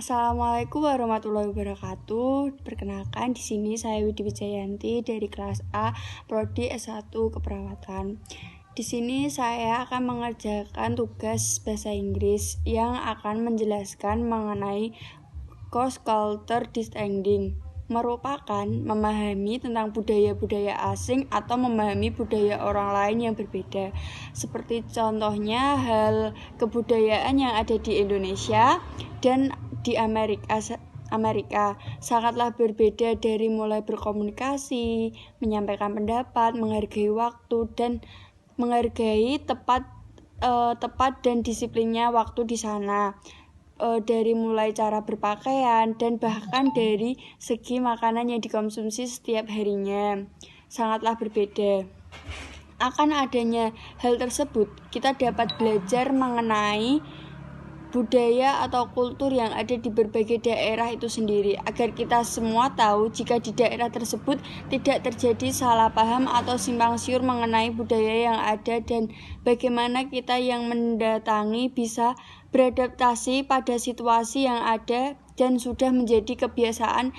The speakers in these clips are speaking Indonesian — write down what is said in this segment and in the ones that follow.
Assalamualaikum warahmatullahi wabarakatuh. Perkenalkan, di sini saya Widi Wijayanti dari kelas A, Prodi S1 Keperawatan. Di sini saya akan mengerjakan tugas bahasa Inggris yang akan menjelaskan mengenai cross-cultural understanding, merupakan memahami tentang budaya-budaya asing atau memahami budaya orang lain yang berbeda. Seperti contohnya hal kebudayaan yang ada di Indonesia dan di Amerika sangatlah berbeda, dari mulai berkomunikasi, menyampaikan pendapat, menghargai waktu dan menghargai tepat dan disiplinnya waktu di sana. Dari mulai cara berpakaian dan bahkan dari segi makanan yang dikonsumsi setiap harinya sangatlah berbeda. Akan adanya hal tersebut, kita dapat belajar mengenai budaya atau kultur yang ada di berbagai daerah itu sendiri, agar kita semua tahu jika di daerah tersebut tidak terjadi salah paham atau simpang siur mengenai budaya yang ada, dan bagaimana kita yang mendatangi bisa beradaptasi pada situasi yang ada dan sudah menjadi kebiasaan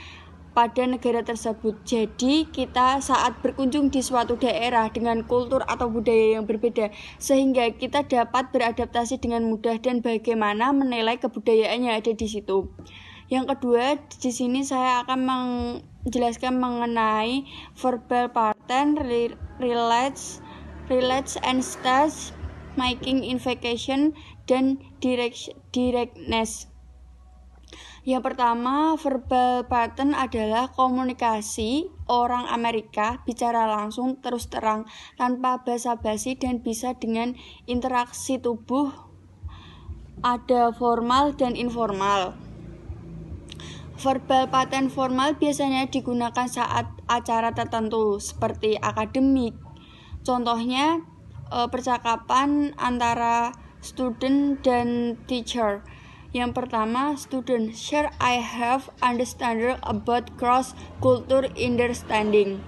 pada negara tersebut. Jadi kita saat berkunjung di suatu daerah dengan kultur atau budaya yang berbeda, sehingga kita dapat beradaptasi dengan mudah dan bagaimana menilai kebudayaan yang ada di situ. Yang kedua, di sini saya akan menjelaskan mengenai verbal pattern, relates and stage, making invocation, dan directness. Yang pertama, verbal pattern adalah komunikasi orang Amerika bicara langsung, terus terang, tanpa basa-basi dan bisa dengan interaksi tubuh. Ada formal dan informal. Verbal pattern formal biasanya digunakan saat acara tertentu seperti akademik. Contohnya percakapan antara student dan teacher. Yang pertama, student share I have understanding about cross-cultural understanding.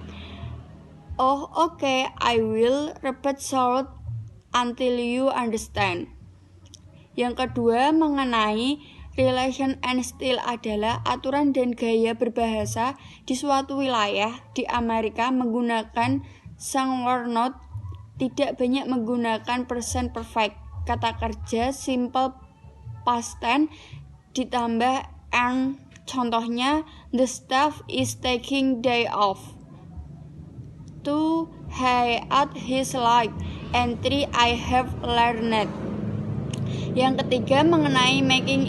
Oh, okay, I will repeat short until you understand. Yang kedua, mengenai relation and style adalah aturan dan gaya berbahasa di suatu wilayah di Amerika menggunakan singular noun, tidak banyak menggunakan present perfect, kata kerja simple past tense ditambah and. Contohnya, the staff is taking day off. 2. He at his life. And 3. I have learned. Yang ketiga, mengenai making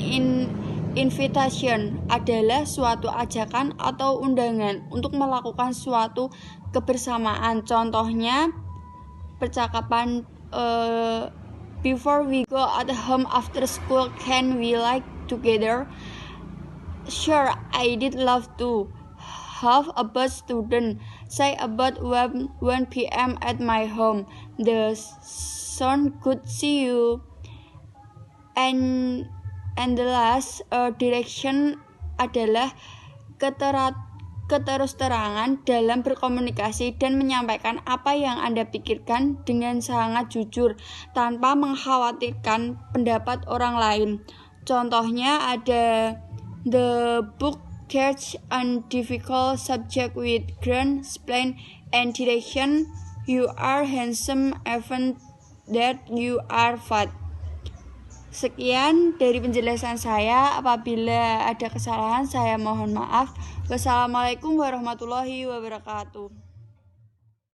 invitation adalah suatu ajakan atau undangan untuk melakukan suatu kebersamaan. Contohnya, percakapan before we go at home after school, can we like together? Sure, I did love to. How about student? Say about 1 p.m. at my home. The sun could see you. And the last direction adalah keterus-terangan dalam berkomunikasi dan menyampaikan apa yang Anda pikirkan dengan sangat jujur tanpa mengkhawatirkan pendapat orang lain. Contohnya ada the book catch a difficult subject with grand explain and direction. You are handsome even that you are fat. Sekian dari penjelasan saya. Apabila ada kesalahan, saya mohon maaf. Wassalamualaikum warahmatullahi wabarakatuh.